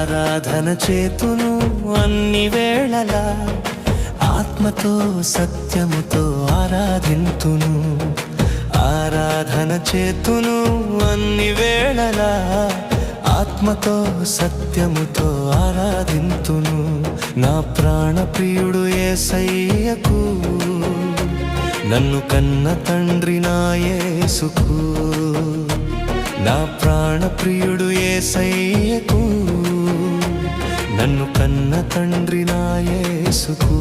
ఆరాధన చేతును అన్ని వేళలా, ఆత్మతో సత్యముతో ఆరాధింతును. ఆరాధన చేతును అన్ని వేళలా, ఆత్మతో సత్యముతో ఆరాధింతును. నా ప్రాణ ప్రియుడు యేసయ్యకు, నన్ను కన్న తండ్రి నా యేసుకు. నా ప్రాణ ప్రియుడు యేసయ్యకు, నన్ను కన్న తండ్రి నా యేసుకు.